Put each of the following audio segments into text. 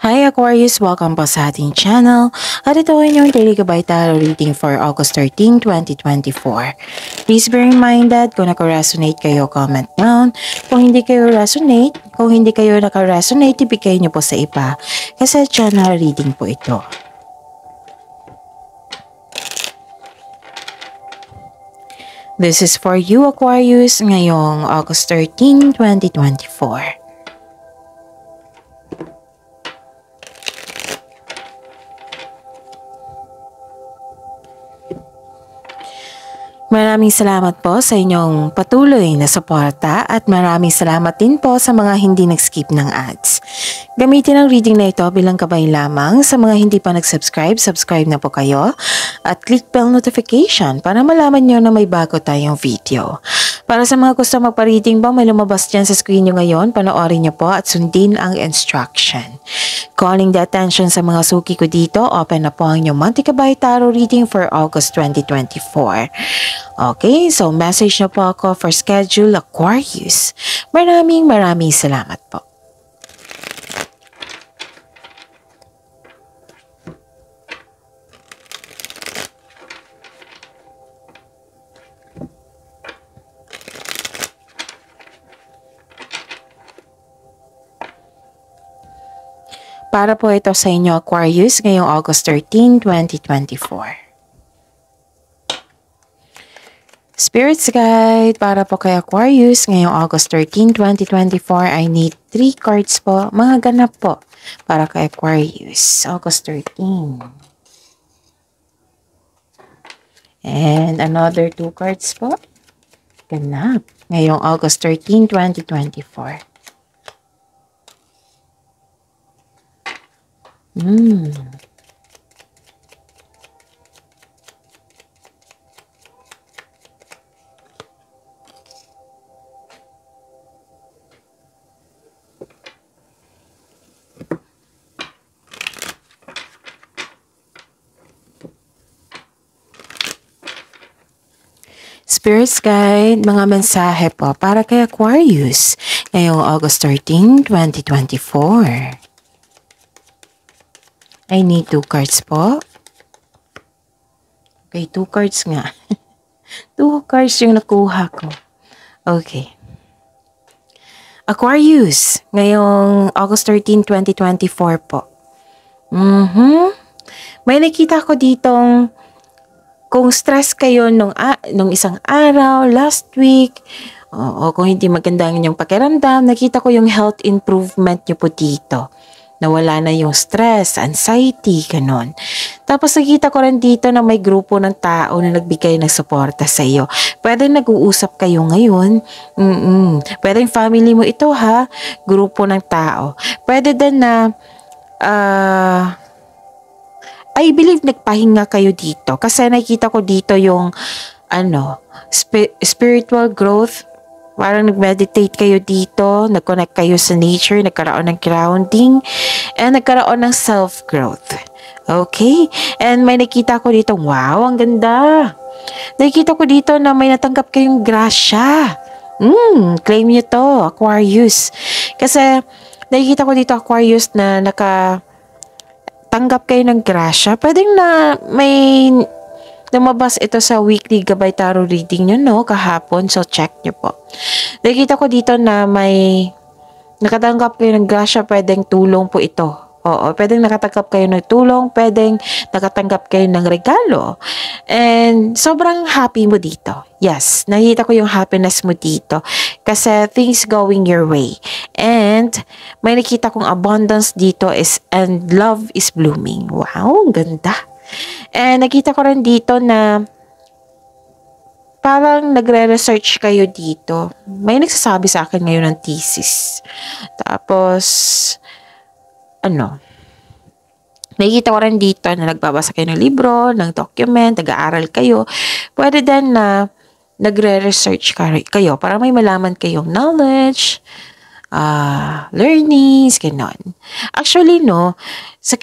Hi Aquarius! Welcome po sa ating channel at ito ay inyong daily gabay tarot reading for August 13, 2024. Please bear in mind that kung naka-resonate kayo, comment down. Kung hindi kayo naka-resonate, ibigay nyo po sa iba kasi channel reading po ito. This is for you Aquarius ngayong August 13, 2024. Maraming salamat po sa inyong patuloy na suporta at maraming salamat din po sa mga hindi nag-skip ng ads. Gamitin ang reading na ito bilang gabay lamang. Sa mga hindi pa nag-subscribe, subscribe na po kayo at click bell notification para malaman nyo na may bago tayong video. Para sa mga gusto magpa-reading ba, may lumabas dyan sa screen nyo ngayon, panoorin nyo po at sundin ang instruction. Calling the attention sa mga suki ko dito, open na po ang inyong monthly gabay tarot reading for August 2024. Okay, so message na po ako for schedule Aquarius. Maraming salamat po. Para po ito sa inyo Aquarius ngayong August 13, 2024. Spirits Guide, para po kay Aquarius ngayong August 13, 2024, I need 3 cards po, mga ganap po, para kay Aquarius, August 13. And another 2 cards po, ganap, ngayong August 13, 2024. Spirits Guide, mga mensahe po para kay Aquarius ngayong August 13, 2024. I need 2 cards po. Okay, 2 cards nga. 2 cards yung nakuha ko. Okay. Aquarius, ngayong August 13, 2024 po. May nakita ko ditong kung stress kayo nung isang araw, last week, o kung hindi maganda ang inyong pakiramdam, nakita ko yung health improvement nyo po dito. Nawala na yung stress, anxiety, ganon. Tapos nakita ko rin dito na may grupo ng tao na nagbigay ng suporta sa iyo. Pwede nag-uusap kayo ngayon. Pwede yung family mo ito ha, grupo ng tao. Pwede din na, I believe nagpahinga kayo dito. Kasi nakita ko dito yung, spiritual growth. Parang nag-meditate kayo dito, nag-connect kayo sa nature, nagkaroon ng grounding, and nagkaroon ng self-growth. Okay? And may nakita ko dito, wow, ang ganda. Nakita ko dito na may natanggap kayong grasya. Claim nyo to, Aquarius. Kasi nakikita ko dito, Aquarius, na nakatanggap kayo ng grasya. Pwedeng na may lumabas ito sa weekly gabay tarot reading nyo, no? Kahapon. So, check nyo po. Nakita ko dito na may nakatanggap kayo ng grasya. Pwedeng tulong po ito. Oo, pwedeng nakatanggap kayo ng tulong. Pwedeng nakatanggap kayo ng regalo. And sobrang happy mo dito. Yes, nakita ko yung happiness mo dito. Kasi things going your way. And may nakita kong abundance dito and love is blooming. Wow, ang ganda. And nakita ko rin dito na parang nagre-research kayo dito. May nagsasabi sa akin ngayon ng thesis. Tapos, nakikita ko rin dito na nagbabasa kayo ng libro, ng document, nag-aaral kayo. Pwede din na nagre-research kayo para may malaman kayong knowledge, learnings, ganon. Actually,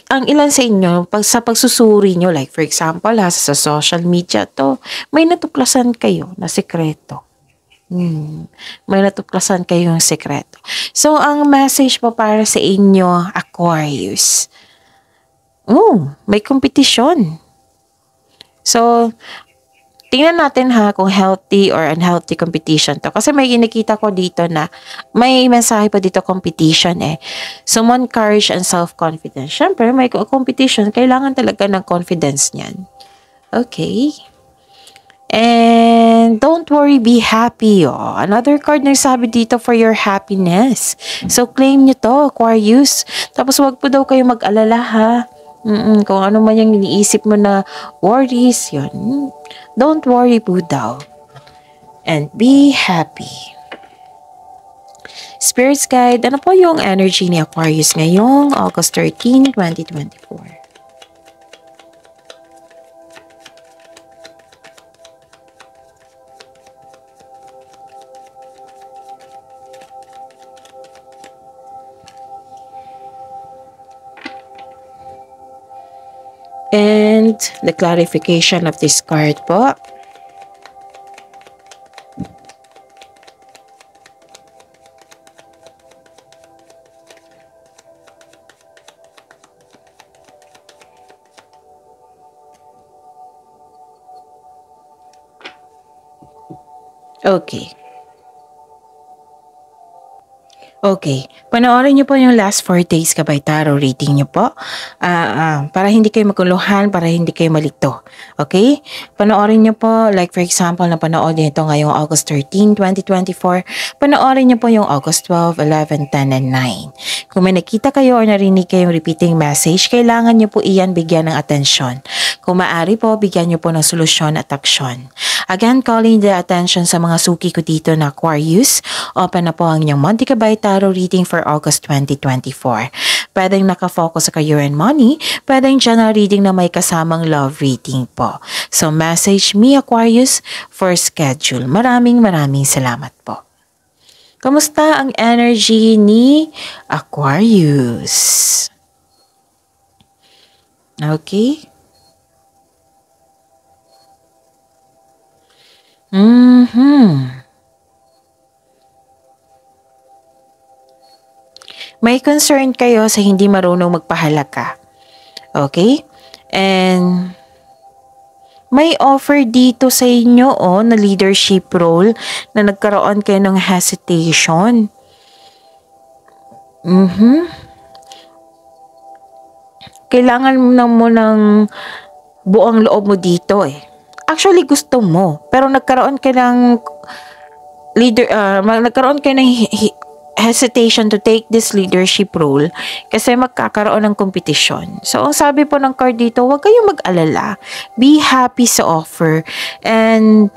ang ilan sa inyo, sa pagsusuri nyo, like for example, sa social media to, may natuklasan kayo na sekreto. May natuklasan kayong sekreto. So, ang message po para sa inyo, Aquarius. May kompetisyon. So, tingnan natin kung healthy or unhealthy competition to. Kasi may nakita ko dito na may mensahe pa dito competition Summon courage and self-confidence. Siyempre, may competition. Kailangan talaga ng confidence niyan. Okay. And don't worry, be happy. Another card na sabi dito for your happiness. So, claim nyo to, Aquarius. Tapos, wag po daw kayo mag-alala kung ano man yung iniisip mo na worries, yun. Don't worry po daw. And be happy. Spirits Guide, ano po yung energy ni Aquarius ngayong August 13, 2024? And the clarification of this card po. Okay. Okay. Panoorin niyo po yung last 4 days Gabay Tarot reading niyo po. Para hindi kayo maguluhan, para hindi kayo malito. Okay? Panoorin niyo po, like for example, na panood niyo ito ngayong August 13, 2024. Panoorin niyo po yung August 12, 11, 10, and 9. Kung may nakita kayo or narinig kayong repeating message, kailangan niyo po iyan bigyan ng atensyon. Kung maaari po, bigyan niyo po ng solusyon at aksyon. Again, calling the attention sa mga suki ko dito na Aquarius. Open na po ang inyong Monte Gabay Tarot reading for August 2024. Pwedeng nakafocus sa career and money, pwedeng general reading na may kasamang love reading po. So message me Aquarius for schedule. Maraming salamat po. Kamusta ang energy ni Aquarius? Okay. May concern kayo sa hindi marunong magpahalaga. Okay? And may offer dito sa inyo na leadership role na nagkaroon kayo ng hesitation. Kailangan mo ng buong loob mo dito Actually, gusto mo. Pero nagkaroon ka ng hesitation to take this leadership role kasi magkakaroon ng kompetisyon. So, ang sabi po ng card dito, huwag kayong mag-alala. Be happy sa offer. And,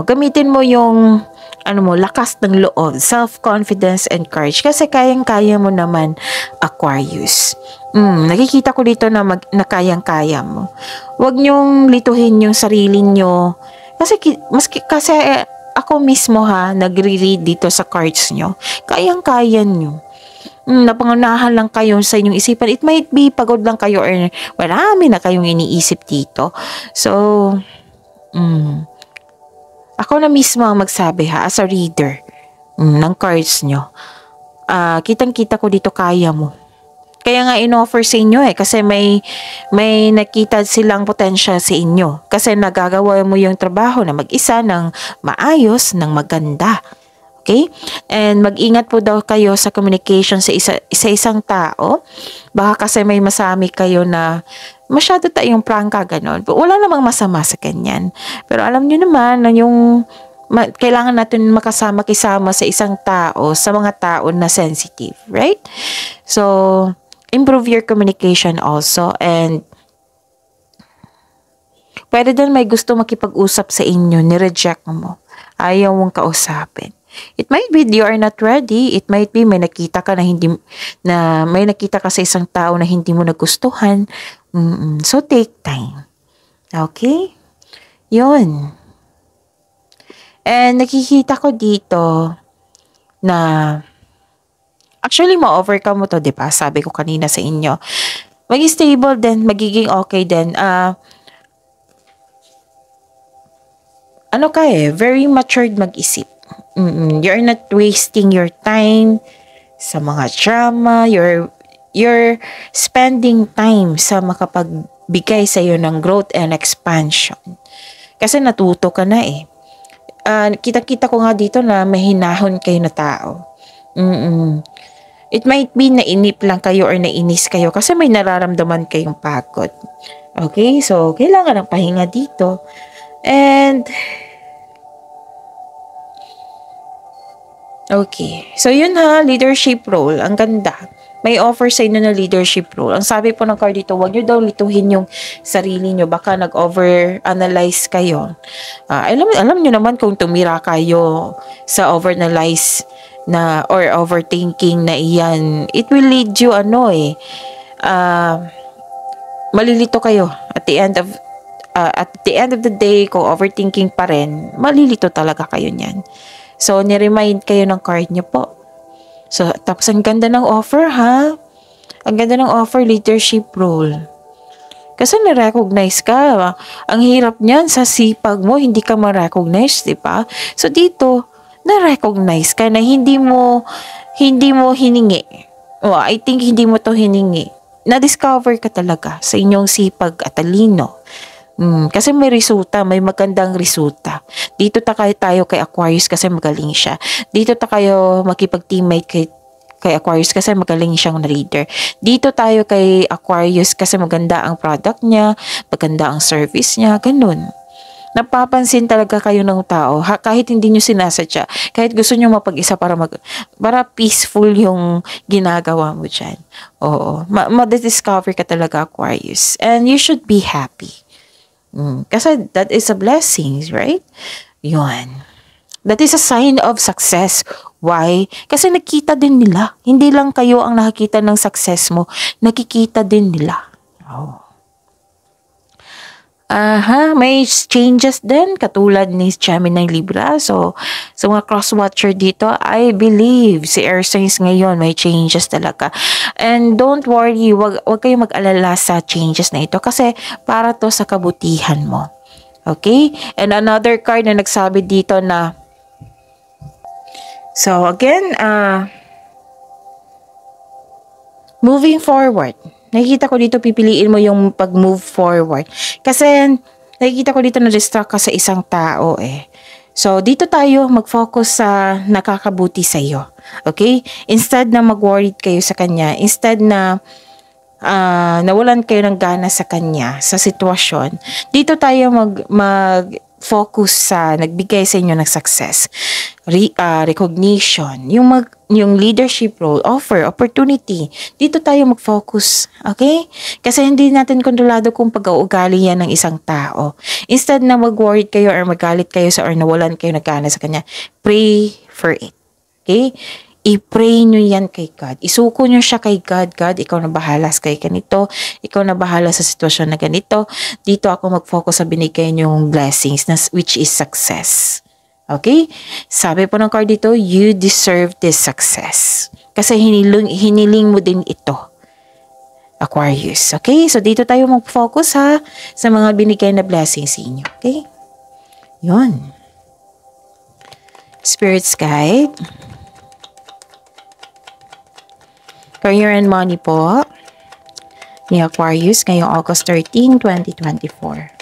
gamitin mo yung lakas ng loob, self-confidence and courage. Kasi kayang-kaya mo naman, Aquarius. Nakikita ko dito na kayang-kaya mo. Huwag niyong lituhin yung sarili niyo. Kasi ako mismo nagre-read dito sa cards nyo. Kayang-kaya nyo. Napangunahan lang kayo sa inyong isipan. It might be pagod lang kayo or marami na kayong iniisip dito. So, ako na mismo ang magsabi as a reader ng cards nyo. Kitang-kita ko dito kaya mo. Kaya nga in-offer sa inyo kasi may nakita silang potential sa inyo. Kasi nagagawa mo yung trabaho na mag-isa ng maayos, ng maganda. Okay? And mag-ingat po daw kayo sa communication sa isang tao. Baka kasi may masami kayo na masyado tayong prangka, ganon. Wala namang masama sa kanyan. Pero alam nyo naman na yung kailangan natin makasama-kisama sa isang tao, sa mga tao na sensitive. Right? So, improve your communication also, and pwede din may gusto makipag-usap sa inyo, ni-reject mo. Ayaw mong kausapin. It might be you are not ready. It might be may nakita ka may nakita ka sa isang tao na hindi mo nagustuhan. So take time. Okay? Yun. And nakikita ko dito na actually, ma-overcome mo to, di ba? Sabi ko kanina sa inyo. Maging stable din, magiging okay din. Very matured mag-isip. You're not wasting your time sa mga drama. You're spending time sa makapagbigay sa iyo ng growth and expansion. Kasi natuto ka na eh. Kita-kita ko nga dito na mahinahon kayo na tao. It might be nainip lang kayo or nainis kayo kasi may nararamdaman kayong pagod. Okay? So, kailangan ng pahinga dito. And okay. So, yun ha, leadership role. Ang ganda. May offer sa inyo na leadership role. Ang sabi po ng card dito, huwag nyo daw lituhin yung sarili nyo. Baka nag-over-analyze kayo. Alam nyo naman kung tumira kayo sa over-analyze na or overthinking na iyan, it will lead you malilito kayo at the end of the day, kung overthinking pa rin, malilito talaga kayo niyan. So, ni-remind kayo ng card nyo po. So, tapos ang ganda ng offer ha. Ang ganda ng offer, leadership role. Kasi na-recognize ka. Ang hirap niyan sa sipag mo, hindi ka ma-recognize, di ba? So, dito, na-recognize ka na hindi mo hiningi. I think hindi mo to hiningi. Na-discover ka talaga sa inyong sipag at talino. Kasi may resulta, may magandang resulta. Dito tayo kay Aquarius kasi magaling siya. Dito tayo makipag-teammate kay Aquarius kasi magaling siyang reader. Dito tayo kay Aquarius kasi maganda ang product niya, maganda ang service niya, ganun. Napapansin talaga kayo ng tao, kahit hindi nyo sinasadya, kahit gusto nyo mapag-isa para peaceful yung ginagawa mo dyan. Oo, ma-discover ka talaga, Aquarius. And you should be happy. Kasi that is a blessing, right? Yun. That is a sign of success. Why? Kasi nakita din nila. Hindi lang kayo ang nakikita ng success mo. Nakikita din nila. Oh. May changes din katulad ni Gemini Libra. So, sa mga cross-watcher dito, I believe si Air Signs ngayon may changes talaga. And don't worry, wag kayong mag-alala sa changes na ito kasi para to sa kabutihan mo. Okay? And another card na nagsabi dito na so again, moving forward. Nakikita ko dito, pipiliin mo yung pag-move forward. Kasi, nakikita ko dito na-distract ka sa isang tao eh. So, dito tayo mag-focus sa nakakabuti sa iyo. Okay? Instead na mag-worried kayo sa kanya, instead na nawalan kayo ng gana sa kanya, sa sitwasyon, dito tayo mag-focus sa nagbigay sa inyo ng success, recognition, yung leadership role, offer, opportunity. Dito tayo mag-focus, okay? Kasi hindi natin kontrolado kung pag-uugali yan ng isang tao. Instead na mag-worried kayo or magalit kayo or nawalan kayo ng gana sa kanya, pray for it, okay? I-pray nyo yan kay God. Isuko nyo siya kay God. God, ikaw na bahala kay ganito. Ikaw na bahala sa sitwasyon na ganito. Dito ako mag-focus sa binigay nyong blessings, which is success. Okay? Sabi po ng card dito, you deserve this success. Kasi hiniling mo din ito. Aquarius. Okay? So, dito tayo mag-focus ha sa mga binigay na blessings sa inyo. Okay? Yun. Spirit's Guide. Career and money po ni Aquarius ngayong August 13, 2024.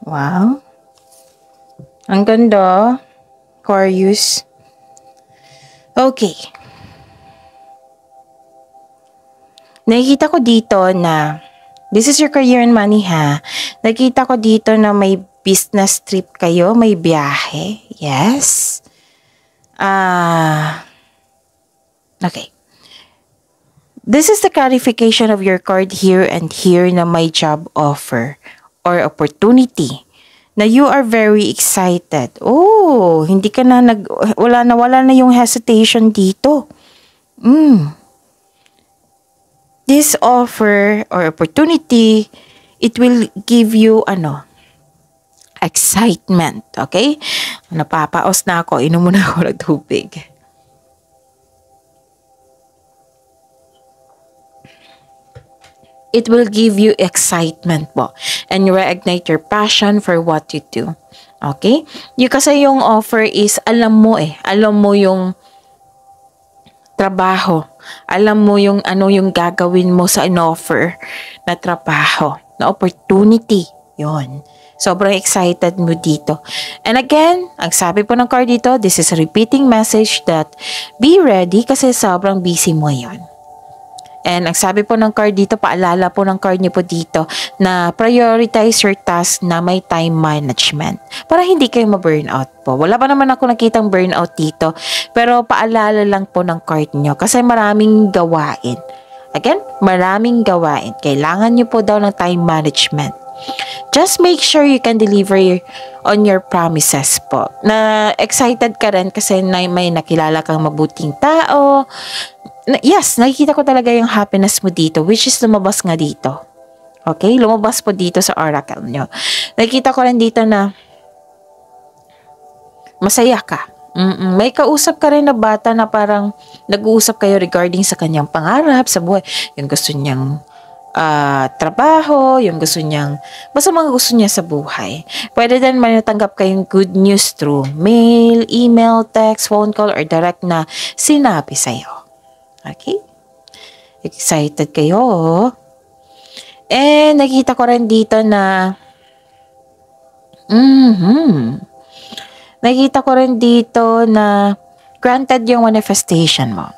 Wow. Ang ganda, Aquarius. Okay. Nakikita ko dito na, this is your career and money ha. Nakikita ko dito na may business trip kayo, may biyahe. Yes. Okay. This is the clarification of your card here and here na may job offer or opportunity. Na you are very excited. Oh, hindi ka na wala na yung hesitation dito. This offer or opportunity it will give you, excitement. Okay? Napapaos na ako. Inom muna ako ng tubig. It will give you excitement po. And you reignite your passion for what you do. Okay? Kasi yung offer is, alam mo yung trabaho. Alam mo yung yung gagawin mo sa in-offer na trabaho, na opportunity. Yon. Sobrang excited mo dito. And again, ang sabi po ng card dito, this is a repeating message that be ready kasi sobrang busy mo yon. And ang sabi po ng card dito, paalala po ng card niyo po dito na prioritize your task na may time management para hindi kayo ma-burnout po. Wala pa naman ako nakitang burnout dito, pero paalala lang po ng card niyo kasi maraming gawain. Again, maraming gawain. Kailangan niyo po daw ng time management. Just make sure you can deliver on your promises po. Na excited ka rin kasi may nakilala kang mabuting tao. Yes, nakikita ko talaga yung happiness mo dito, which is lumabas nga dito. Okay? Lumabas po dito sa oracle nyo. Nakikita ko rin dito na masaya ka. May kausap ka rin na bata na parang nag-uusap kayo regarding sa kanyang pangarap sa buhay. Yung gusto niyang trabaho, yung gusto niyang, basta mga gusto niya sa buhay. Pwede din manatanggap kayong good news through mail, email, text, phone call, or direct na sinabi sa'yo. Okay? Excited kayo. And nakita ko rin dito na nakita ko rin dito na granted yung manifestation mo.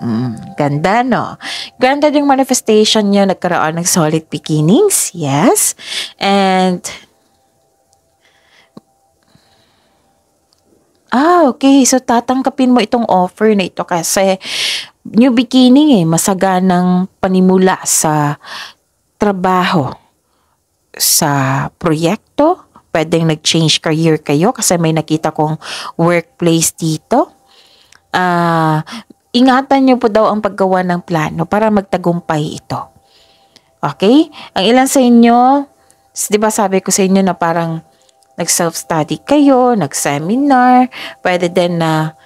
Ganda, no? Granted yung manifestation nyo, nagkaroon ng solid beginnings. Yes. And okay. So, tatanggapin mo itong offer na ito kasi new beginning masaganang panimula sa trabaho, sa proyekto. Pwedeng nag-change career kayo kasi may nakita kong workplace dito. Ingatan nyo po daw ang paggawa ng plano para magtagumpay ito. Okay? Ang ilan sa inyo, di ba sabi ko sa inyo na parang nag-self-study kayo, nag-seminar, pwede din na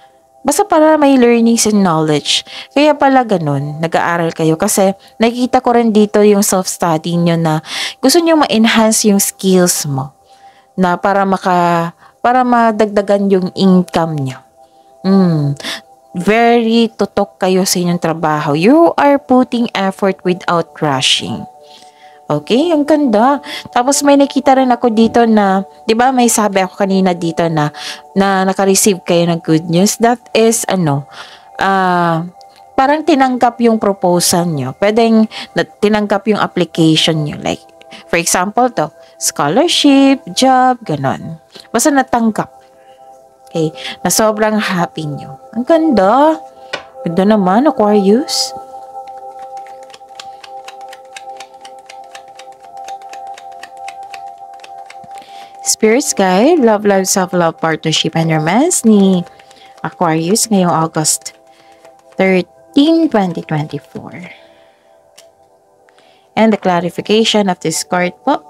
basta para may learnings and knowledge. Kaya pala ganun, nag-aaral kayo kasi nakikita ko rin dito yung self-study nyo na gusto nyo ma-enhance yung skills mo na para madagdagan yung income nyo. Very tutok kayo sa inyong trabaho. You are putting effort without rushing. Okay, ang ganda. Tapos may nakita rin ako dito na, di ba may sabi ako kanina dito na naka-receive kayo ng good news. That is, parang tinanggap yung proposal nyo. Pwedeng tinanggap yung application nyo. Like, for example to, scholarship, job, ganon. Basta natanggap. Okay, na sobrang happy nyo. Ang ganda. Ganda naman, Aquarius. Spirit's Guide, Love, Life, Self-Love, Partnership, and Romance ni Aquarius ngayong August 13, 2024. And the clarification of this card po.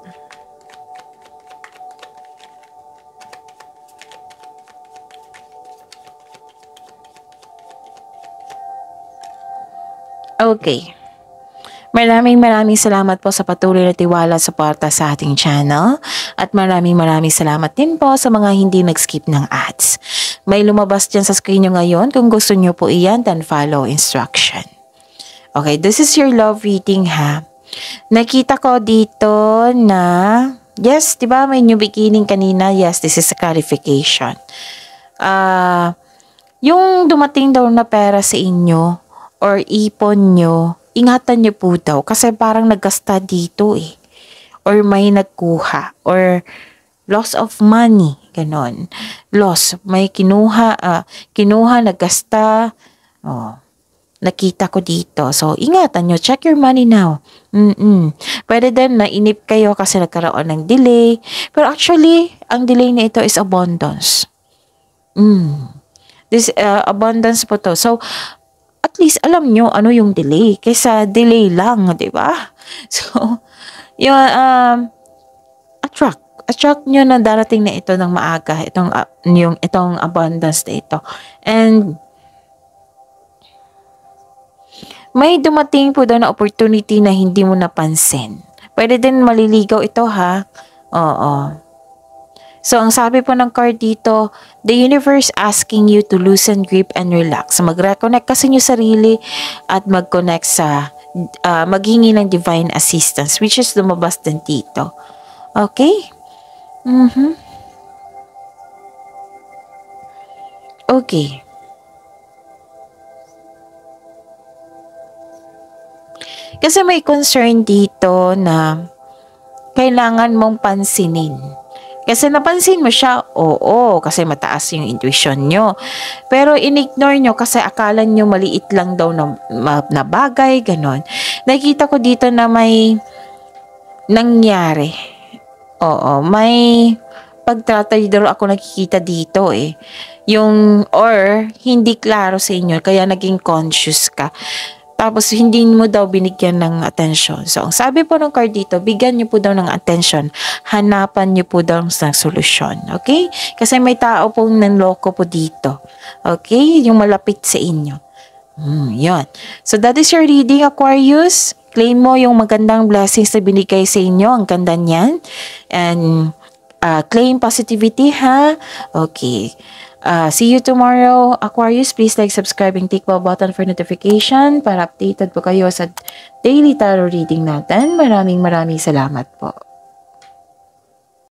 Okay. Maraming salamat po sa patuloy na tiwala at suporta sa ating channel. At maraming salamat din po sa mga hindi nag-skip ng ads. May lumabas dyan sa screen nyo ngayon. Kung gusto nyo po iyan, then follow instruction. Okay, this is your love reading ha. Nakita ko dito na, yes, diba may new beginning kanina? Yes, this is a clarification. Yung dumating daw na pera sa inyo, or ipon nyo, ingatan nyo po daw kasi parang naggasta dito or may nagkuha or loss of money, ganon. Loss, may kinuha, naggasta, nakita ko dito. So, ingatan nyo, check your money now. Pwede din na inip kayo kasi nagkaroon ng delay. Pero actually, ang delay na ito is abundance. This abundance po to. So, at least alam nyo ano yung delay kaysa delay lang, di ba? So, yung attract nyo na darating na ito ng maaga, itong abundance na ito. And may dumating po daw na opportunity na hindi mo napansin. Pwede din maliligaw ito, ha? Oo. So, ang sabi po ng card dito, the universe asking you to loosen grip and relax. So, mag-reconnect kasi yung sarili at mag-connect sa, maghingi ng divine assistance, which is lumabas din dito. Okay? Okay. Kasi may concern dito na kailangan mong pansinin. Kasi napansin mo siya, oo, kasi mataas yung intuition nyo. Pero in-ignore nyo kasi akala nyo maliit lang daw na bagay, ganon. Nakita ko dito na may nangyari. Oo, may pagtataydo ako nakikita dito eh. Or hindi klaro sa inyo, kaya naging conscious ka. Tapos, hindi mo daw binigyan ng attention. So, ang sabi po ng card dito, bigyan niyo po daw ng attention. Hanapan niyo po daw ng solusyon. Okay? Kasi may tao pong nanloko po dito. Okay? Yung malapit sa inyo. Yun. So, that is your reading, Aquarius. Claim mo yung magandang blessings na binigay sa inyo. Ang ganda niyan. And, claim positivity, ha? Okay. See you tomorrow, Aquarius. Please like, subscribe, and click bell button for notification para updated po kayo sa daily tarot reading natin. Maraming salamat po.